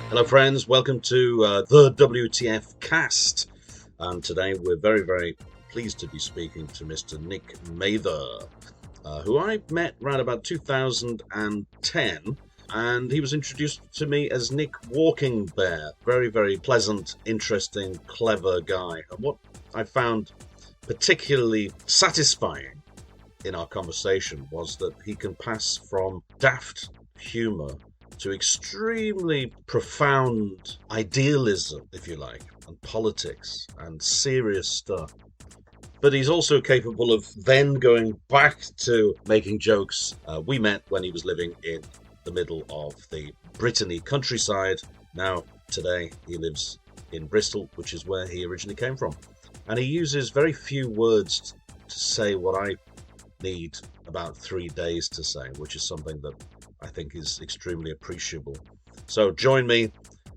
Hello, friends. Welcome to the WTF cast. And today we're very, very pleased to be speaking to Mr. Nick Mather, who I met around about 2010. And he was introduced to me as Nick WalkingBear. Very, very pleasant, interesting, clever guy. And what I found particularly satisfying in our conversation was that he can pass from daft humour to extremely profound idealism, if you like, and politics and serious stuff. But he's also capable of then going back to making jokes. We met when he was living in the middle of the Brittany countryside. Now, today, he lives in Bristol, which is where he originally came from. And he uses very few words to say what I need about 3 days to say, which is something that I think is extremely appreciable. So join me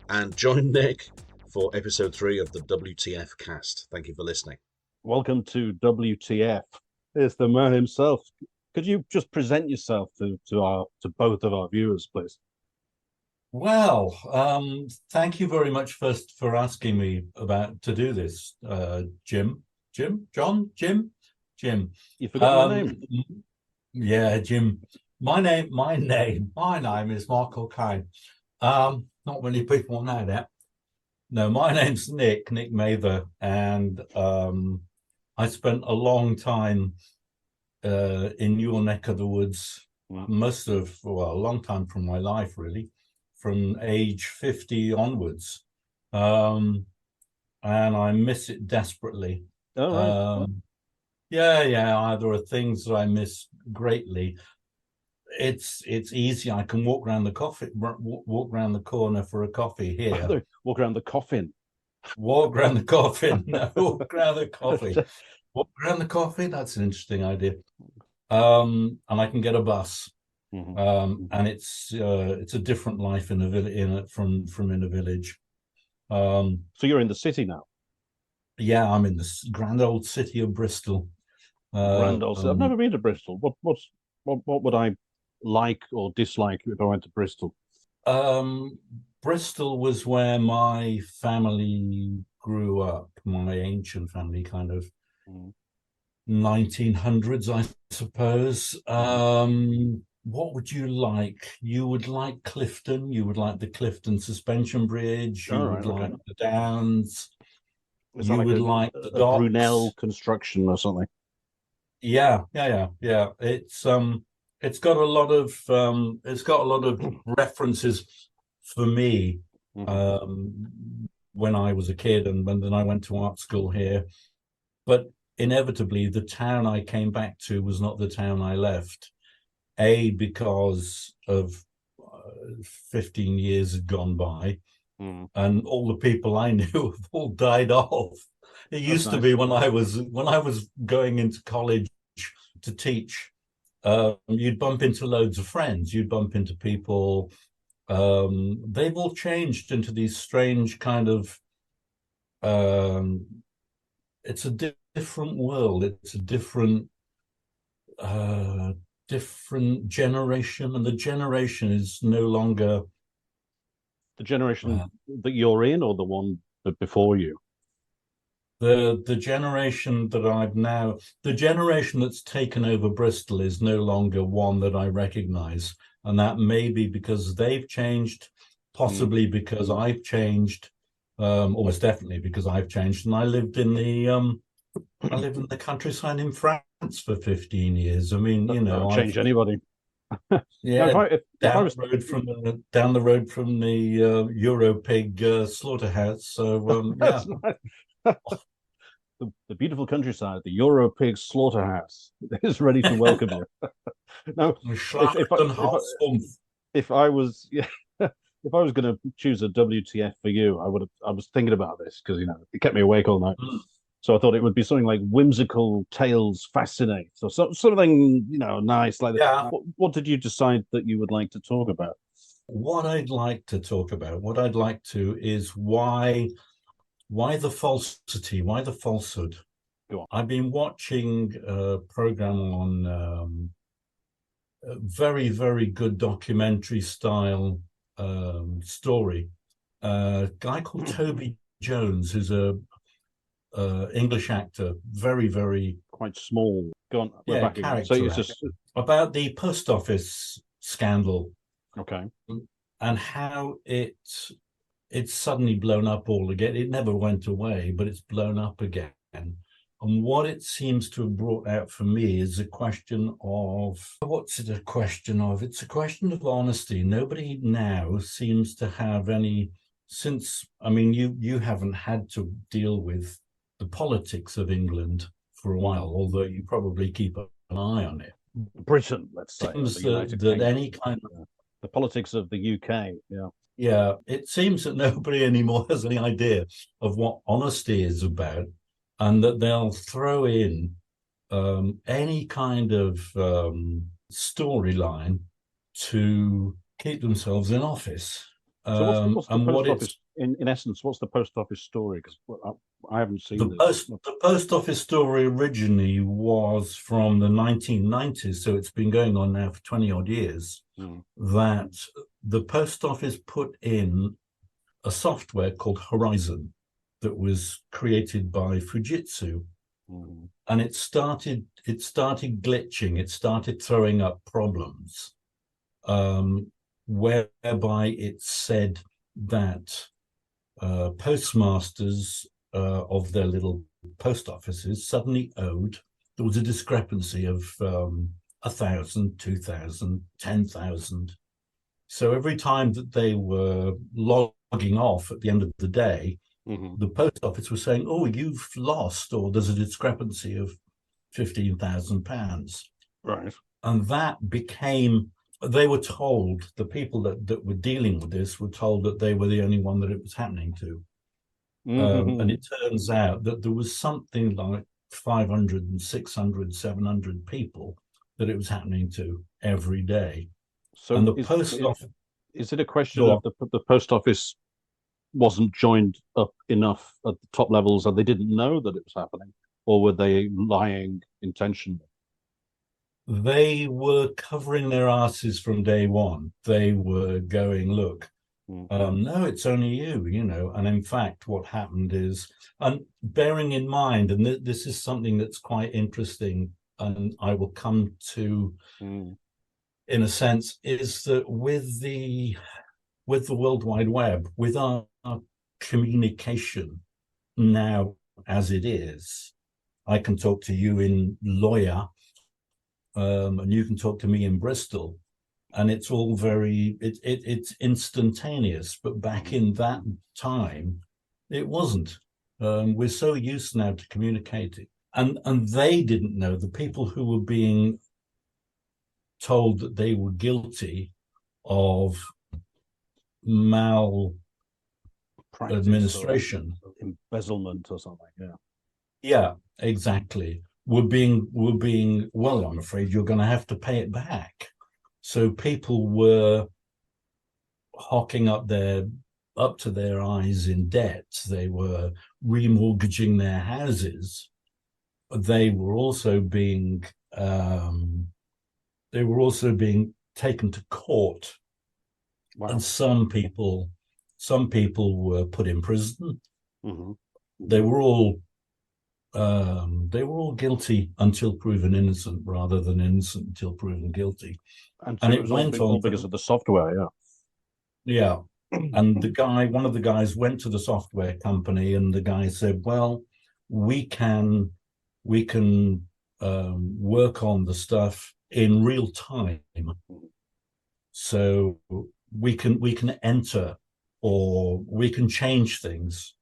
and join Nick for episode 3 of the WTF cast. Thank you for listening. Welcome to WTF. It's the man himself. Could you just present yourself to both of our viewers, please? Well, thank you very much first for asking me to do this, Jim. John. You forgot my name. Yeah, Jim. My name is Michael Klein. Not many people know that. No, my name's Nick Mather, and I spent a long time in your neck of the woods, a long time from my life, really, from age 50 onwards. And I miss it desperately. Oh, right. Yeah, there are things that I miss greatly. It's easy. I can walk around the corner for a coffee here. Walk around the coffin. Walk around the coffin. No, walk around the coffee. Walk around the coffee. That's an interesting idea. And I can get a bus. Mm-hmm. And it's a different life in a village from in a village. So you're in the city now. Yeah, I'm in the grand old city of Bristol. Grand old city. I've never been to Bristol. What would I like or dislike if I went to Bristol? Bristol was where my family grew up, my ancient family, kind of 1900s, I suppose. What would you like? You would like Clifton. You would like the Clifton Suspension Bridge. You would like the Downs. You would like the docks. Brunel construction or something. Yeah. It's got a lot of references for me when I was a kid and then I went to art school here. But inevitably, the town I came back to was not the town I left. Because of 15 years had gone by, and all the people I knew have all died off. It used to be when I was going into college to teach. You'd bump into loads of friends. You'd bump into people. They've all changed into these strange kind of. It's a different world. It's a different generation, and the generation is no longer the generation that you're in, or the one before you. The generation that the generation that's taken over Bristol is no longer one that I recognize, and that may be because they've changed, possibly because I've changed, almost definitely because I've changed. And I lived in the countryside in France for 15 years. I mean, I'll change anybody. Yeah, down the road from the Europig slaughterhouse. So yeah. The beautiful countryside, the Europig slaughterhouse is ready to welcome you. Now, if I was going to choose a WTF for you, I was thinking about this because it kept me awake all night. So I thought it would be something like whimsical tales fascinate, or something nice like that. Yeah. What did you decide that you would like to talk about? What I'd like to is why the falsity, why the falsehood. Go on. I've been watching a program on a very, very good documentary style story a guy called Toby Jones, who's a English actor, very, very Quite small. Go on, we're back again. So character it's actor, just about the post office scandal okay. and how it's suddenly blown up all again. It never went away, but it's blown up again. And what it seems to have brought out for me is a question of, what's it a question of? It's a question of honesty. Nobody now seems to have any, since, I mean, you haven't had to deal with the politics of England for a while, although you probably keep an eye on it. Britain, let's say. Seems The United that Kingdom. any kind of, The politics of the UK, yeah. yeah, it seems that nobody anymore has any idea of what honesty is about, and that they'll throw in any kind of storyline to keep themselves in office. So what's the And post what office, in essence, what's the post office story? Because I haven't seen the post office story originally was from the 1990s, so it's been going on now for 20 odd years, that the post office put in a software called Horizon that was created by Fujitsu. And it started glitching, it started throwing up problems, whereby it said that postmasters of their little post offices suddenly owed, there was a discrepancy of 1,000, 2,000, 10,000. So every time that they were logging off at the end of the day, the post office was saying, "Oh, you've lost," or "There's a discrepancy of £15,000." Right. And that became, they were told, the people that were dealing with this were told that they were the only one that it was happening to. And it turns out that there was something like 500 and 600, 700 people that it was happening to every day. So and the post office, is it a question of the post office wasn't joined up enough at the top levels and they didn't know that it was happening, or were they lying intentionally? They were covering their asses from day one. They were going, "Look, no, it's only you know." And in fact, what happened is, and bearing in mind, and this is something that's quite interesting, and I will come to in a sense, is that with the World Wide Web, with our communication now as it is, I can talk to you in Lawyer, and you can talk to me in Bristol, and it's all very it's instantaneous. But back in that time, it wasn't. We're so used now to communicating, and they didn't know, the people who were being told that they were guilty of maladministration, embezzlement or something. Yeah, exactly. We're being well, I'm afraid you're going to have to pay it back. So people were hocking up to their eyes in debt. They were remortgaging their houses. They were also being taken to court. Wow. And some people were put in prison. They were all guilty until proven innocent, rather than innocent until proven guilty. And so it went on because of the software. Yeah. And one of the guys went to the software company, and the guy said, "Well, we can work on the stuff in real time, so we can enter, or we can change things,"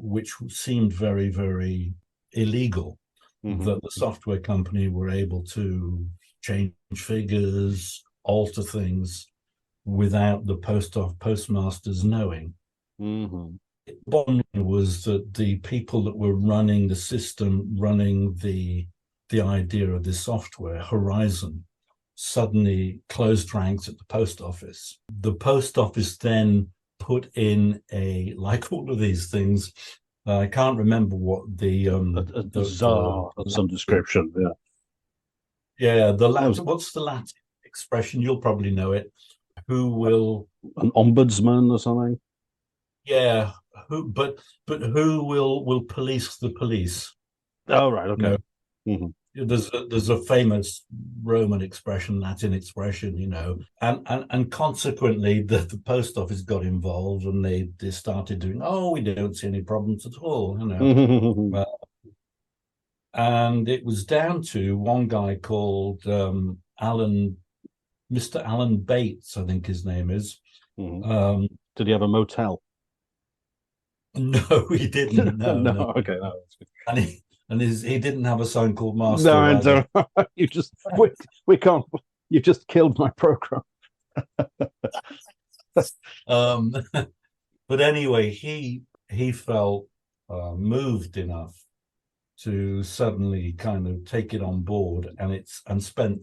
which seemed very, very illegal. That the software company were able to change figures, alter things without the postmasters knowing. Bottom line was that the people that were running the system, running the idea of this software, Horizon, suddenly closed ranks at the post office. The post office then put in like all of these things, I can't remember what the czar of some description. What's the Latin expression? You'll probably know it. Who will, an ombudsman or something? yeah, who will police the police? Oh, right. You know, Okay. Mhm. there's a famous Roman expression, Latin expression, and consequently the post office got involved and they started doing, oh, we don't see any problems at all. And it was down to one guy called Alan, Mr. Alan Bates, I think his name is. Mhm. Did he have a motel? No, he didn't. No. Okay, no, that's good. And he didn't have a son called No, Master I either. don't. We can't. You just killed my program. But anyway, he felt moved enough to suddenly kind of take it on board, and spent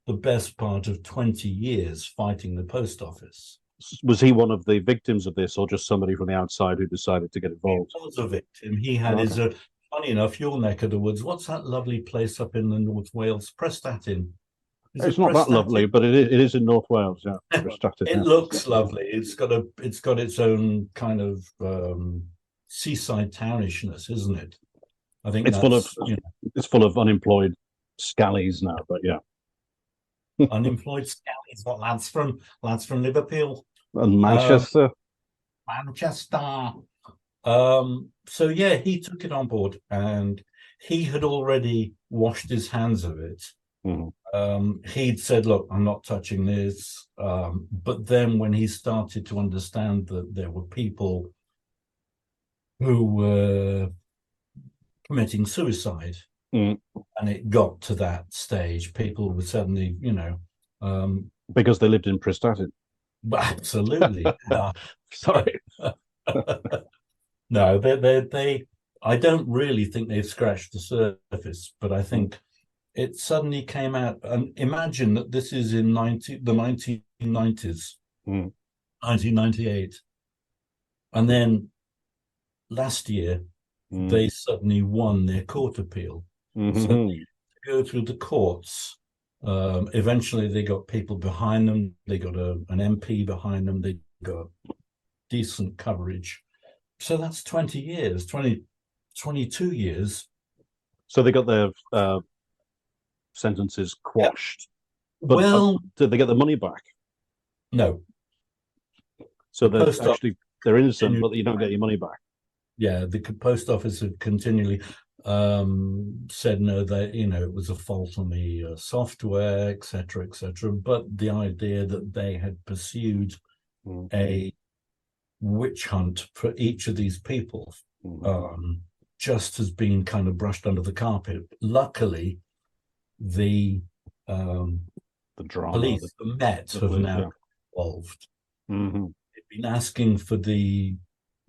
the best part of 20 years fighting the post office. Was he one of the victims of this, or just somebody from the outside who decided to get involved? He was a victim. He had his. Funny enough, your neck of the woods. What's that lovely place up in the North Wales? Prestatyn. It's not that lovely, but it is in North Wales. Yeah, it looks lovely. It's got its own kind of seaside townishness, isn't it? I think it's full of unemployed scallies now. But yeah, unemployed scallies. What lads from Liverpool and Manchester. Manchester. So yeah, he took it on board, and he had already washed his hands of it. He'd said, look, I'm not touching this. But then when he started to understand that there were people who were committing suicide, and it got to that stage, people were suddenly, because they lived in Prestatyn. Absolutely. Sorry. No, they I don't really think they've scratched the surface, but I think it suddenly came out. And imagine that this is in the 1990s, 1998. And then last year, they suddenly won their court appeal. So they go through the courts. Eventually, they got people behind them. They got an MP behind them. They got decent coverage. So that's 20 years, 22 years. So they got their sentences quashed. Yep. But did they get the money back? No. So they're innocent, but you don't get your money back. Yeah, the post office had continually said no, that it was a fault on the software, etc., etc. But the idea that they had pursued a witch hunt for each of these people just has been kind of brushed under the carpet. Luckily, the drama, police, the Met, have now involved. They've been asking for the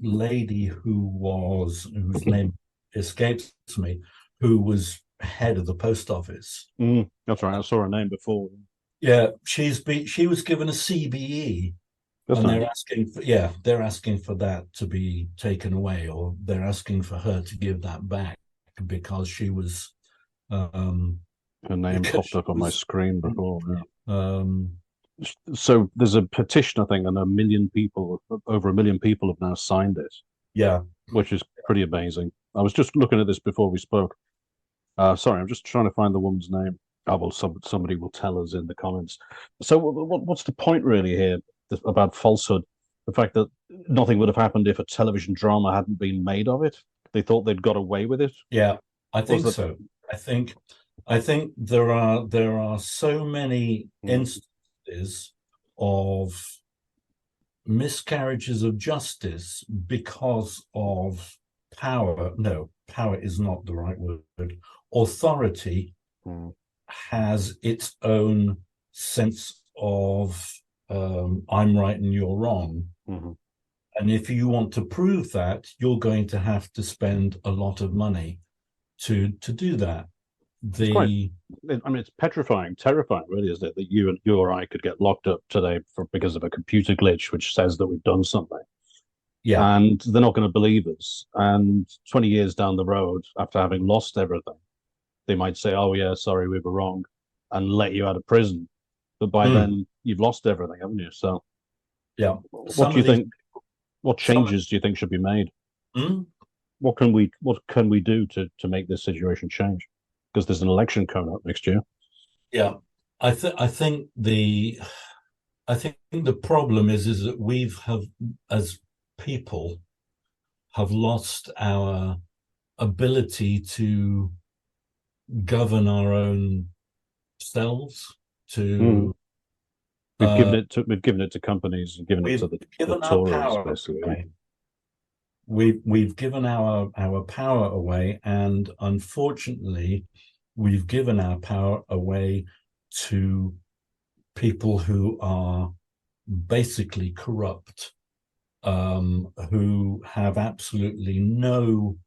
lady whose name escapes me, who was head of the post office. That's right. I saw her name before. Yeah, she was given a CBE. And they're asking for that to be taken away, or they're asking for her to give that back because she was. Her name popped up on my screen before. Yeah. So there's a petition, I think, and over 1 million people have now signed it. Yeah, which is pretty amazing. I was just looking at this before we spoke. Sorry, I'm just trying to find the woman's name. Oh, well, somebody will tell us in the comments. So what's the point really here about falsehood? The fact that nothing would have happened if a television drama hadn't been made of it. They thought they'd got away with it. Yeah, I think so. I think there are so many instances of miscarriages of justice because of power. No, power is not the right word. Authority has its own sense of I'm right and you're wrong. And if you want to prove that, you're going to have to spend a lot of money to do that. It's petrifying, terrifying, really, isn't it? That you or I could get locked up today because of a computer glitch which says that we've done something. Yeah. And they're not going to believe us. And 20 years down the road, after having lost everything, they might say, oh, yeah, sorry, we were wrong, and let you out of prison. But by then, you've lost everything, haven't you? So, yeah. What do you think? What changes do you think should be made? Hmm? What can we do to make this situation change? Because there's an election coming up next year. Yeah, I think the problem is that we've have as people have lost our ability to govern our own selves. To We've given it to companies and given it to we've the given our Tories, power basically. away. We've given our power away, and unfortunately, we've given our power away to people who are basically corrupt, who have absolutely no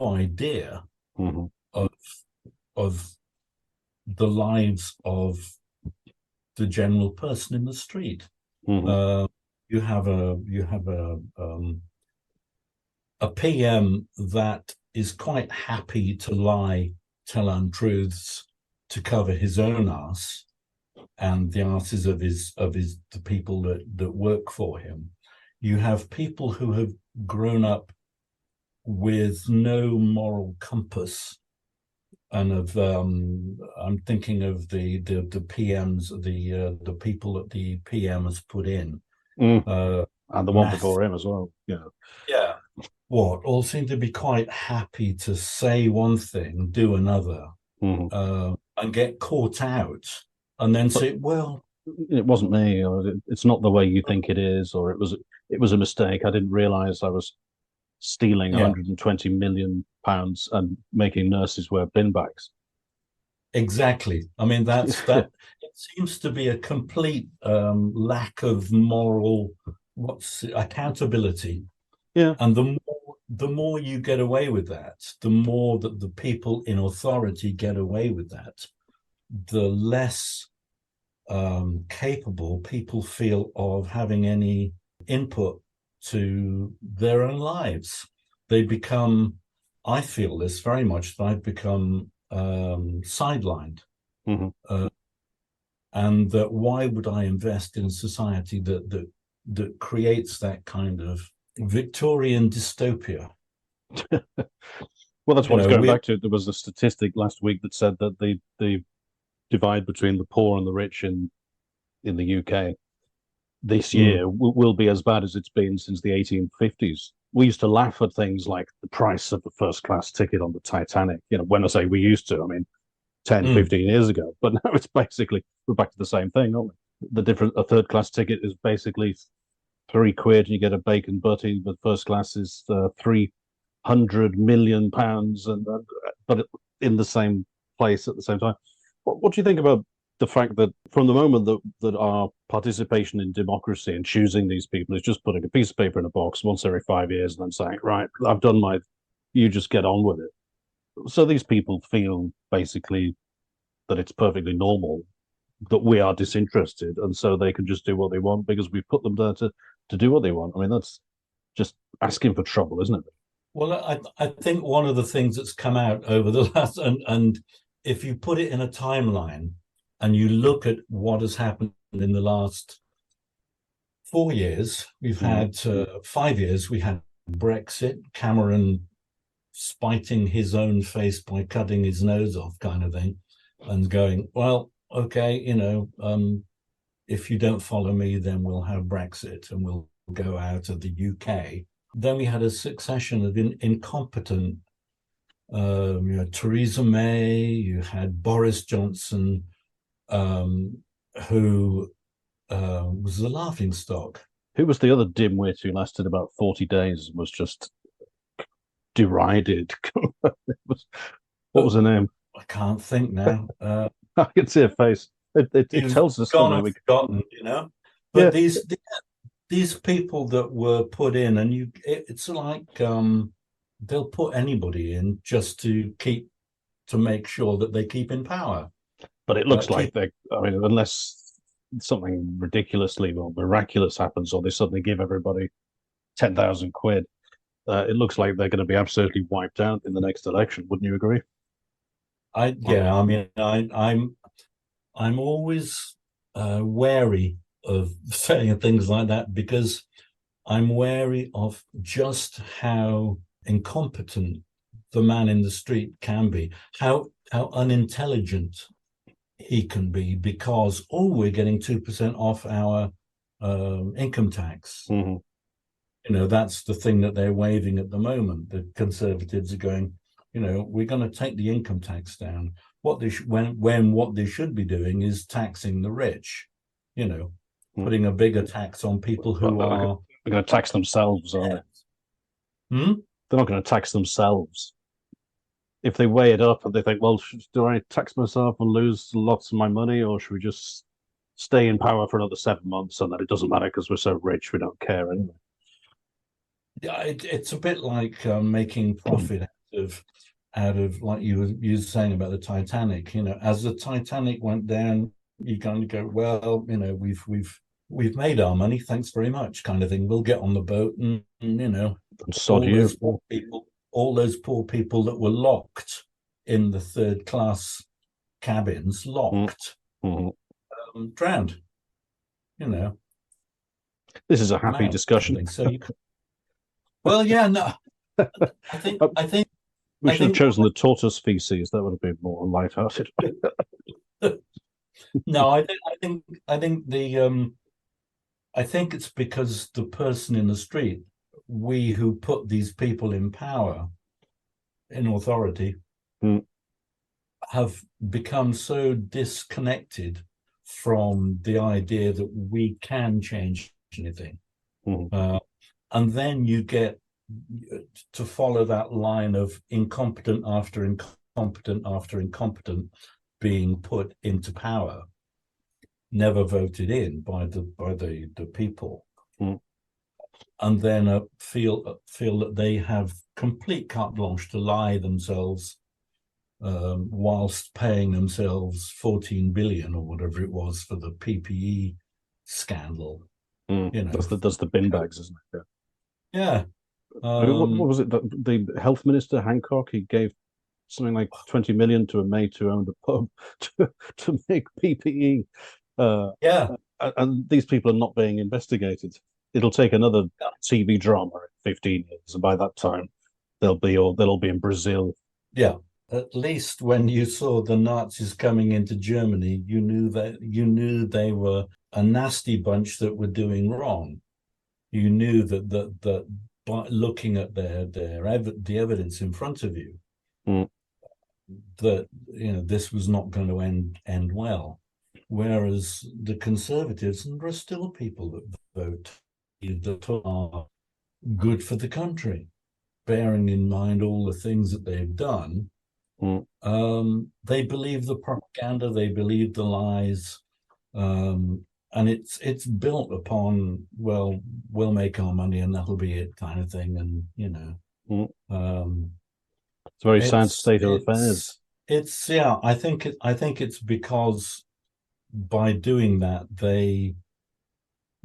idea Mm-hmm. of the lives of the general person in the street. Mm-hmm. You have a PM that is quite happy to lie, tell untruths to cover his own ass and the asses of the people that work for him. You have people who have grown up with no moral compass, and I'm thinking of the PMs, the people that the PM has put in, and the one before him as well. Yeah. All seem to be quite happy to say one thing, do another, and get caught out, and then say, "Well, it wasn't me," or "It's not the way you think it is," or "It was a mistake. I didn't realize I was stealing 120 million pounds and making nurses wear bin bags." Exactly. I mean, that. It seems to be a complete lack of moral accountability. Yeah. And the more you get away with that, the more that the people in authority get away with that, the less capable people feel of having any input to their own lives. They become, I feel this very much, that I've become sidelined. And that why would I invest in a society that creates that kind of Victorian dystopia? Well, that's what it's going back to. There was a statistic last week that said that the divide between the poor and the rich in the UK this year will be as bad as it's been since the 1850s. We used to laugh at things like the price of the first class ticket on the Titanic. When I say we used to, I mean 10, 15 years ago. But now it's basically, we're back to the same thing, aren't we? A third class ticket is basically £3 and you get a bacon butty. The first class is £300 million, but in the same place at the same time. What do you think about the fact that from the moment that our participation in democracy and choosing these people is just putting a piece of paper in a box once every 5 years and then saying, right, I've done you just get on with it. So these people feel basically that it's perfectly normal that we are disinterested, and so they can just do what they want because we've put them there to do what they want. I mean, that's just asking for trouble, isn't it? Well, I think one of the things that's come out over the last, and if you put it in a timeline and you look at what has happened in the last 4 years, we've had 5 years, we had Brexit, Cameron spiting his own face by cutting his nose off, kind of thing, and going, well, okay, if you don't follow me, then we'll have Brexit and we'll go out of the UK. Then we had a succession of incompetent, Theresa May, you had Boris Johnson, who was the laughingstock. Who was the other dimwit who lasted about 40 days and was just derided? What was her name? I can't think now. I can see her face. It tells us something. We've forgotten, But yeah. these people that were put in, and it's like they'll put anybody in just to make sure that they keep in power. But it looks like unless something ridiculously or miraculous happens, or they suddenly give everybody 10,000 quid, it looks like they're going to be absolutely wiped out in the next election. Wouldn't you agree? I'm always wary of saying things like that because I'm wary of just how incompetent the man in the street can be, how unintelligent he can be, because we're getting 2% off our income tax. Mm-hmm. You know, that's the thing that they're waving at the moment. The Conservatives are going, you know, we're going to take the income tax down. What they when what they should be doing is taxing the rich, you know, putting a bigger tax on people who are going to tax themselves, aren't they? They're not going to tax themselves. If they weigh it up and they think, well, do I tax myself and lose lots of my money, or should we just stay in power for another 7 months and then it doesn't matter because we're so rich we don't care anyway? Yeah, it's a bit like making profit out of like you were saying about the Titanic. You know, as the Titanic went down, you kind of go, well, you know, we've made our money, thanks very much, kind of thing. We'll get on the boat and you know, all those poor people that were locked in the third class cabins, drowned. You know, this is a happy discussion. So you could, well, yeah, no, I think we should have chosen the tortoise species. That would have been more lighthearted. No, I think it's because the person in the street, we who put these people in power, in authority, have become so disconnected from the idea that we can change anything. And then you get to follow that line of incompetent after incompetent after incompetent being put into power, never voted in by the people, and then feel that they have complete carte blanche to lie themselves, whilst paying themselves 14 billion or whatever it was for the PPE scandal. You know, that's the bin bags, isn't it? Yeah. I mean, what was it that the health minister Hancock, he gave something like 20 million to a mate who owned a pub to make PPE. And these people are not being investigated. It'll take another TV drama in 15 years, and by that time they'll all be in Brazil. Yeah. At least when you saw the Nazis coming into Germany, you knew they were a nasty bunch that were doing wrong. You knew that by looking at the evidence in front of you, that you know this was not going to end well. Whereas the Conservatives, and there are still people that vote that are good for the country, bearing in mind all the things that they've done. They believe the propaganda, they believe the lies, and it's built upon, well, we'll make our money and that'll be it, kind of thing. And you know, it's a very sad state of affairs. I think it's because by doing that they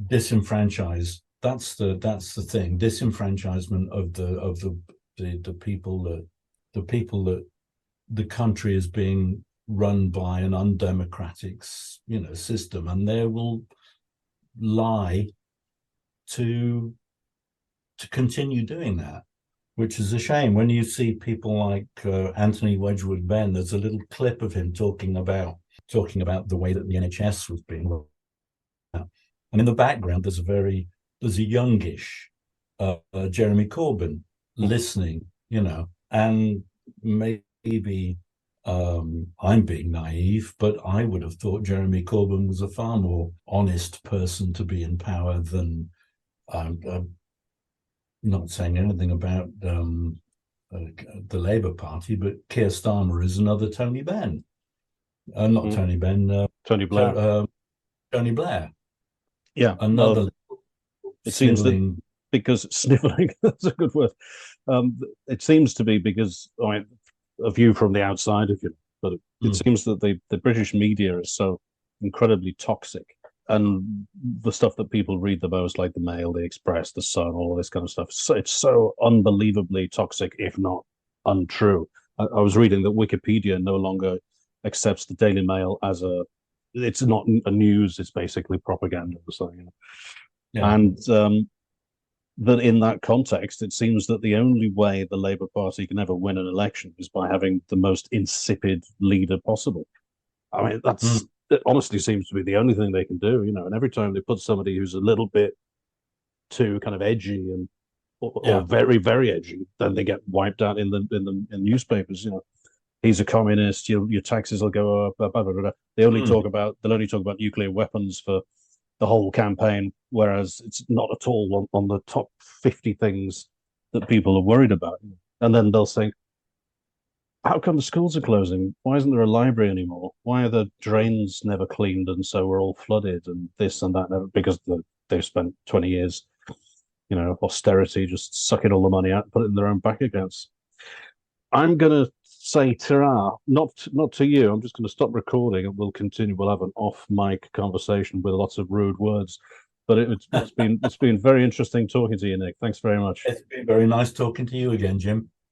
disenfranchise. That's the thing. Disenfranchisement of the people that the country is being run by an undemocratic, you know, system, and they will lie to continue doing that, which is a shame. When you see people like Anthony Wedgwood Benn, there's a little clip of him talking about the way that the NHS was being run. And in the background, there's a youngish Jeremy Corbyn listening, you know, and maybe I'm being naive, but I would have thought Jeremy Corbyn was a far more honest person to be in power than not saying anything about the Labour Party, but Keir Starmer is another Tony Benn. Not Tony Benn. Tony Blair. Tony Blair. Yeah. Another. It seems that because sniveling, that's a good word. It seems to be because, I mean, a view from the outside of you, but it seems that the British media is so incredibly toxic, and the stuff that people read the most, like the Mail, the Express, the Sun, all of this kind of stuff, it's so unbelievably toxic, if not untrue. I was reading that Wikipedia no longer accepts the Daily Mail as it's not a news, it's basically propaganda or something. You know? Yeah. And that in that context, it seems that the only way the Labour Party can ever win an election is by having the most insipid leader possible. I mean, it honestly seems to be the only thing they can do, you know. And every time they put somebody who's a little bit too kind of edgy or very, very edgy, then they get wiped out in the newspapers. You know, he's a communist. Your taxes will go up. Blah, blah, blah, blah. They'll only talk about nuclear weapons for the whole campaign, whereas it's not at all on the top 50 things that people are worried about. And then they'll say, how come the schools are closing? Why isn't there a library anymore? Why are the drains never cleaned and so we're all flooded and this and that? Because they've spent 20 years, you know, austerity, just sucking all the money out, put it in their own bank accounts. I'm going to say ta-ra, not to you. I'm just going to stop recording and we'll continue. We'll have an off-mic conversation with lots of rude words. But it's been very interesting talking to you, Nick. Thanks very much. It's been very nice talking to you again, Jim.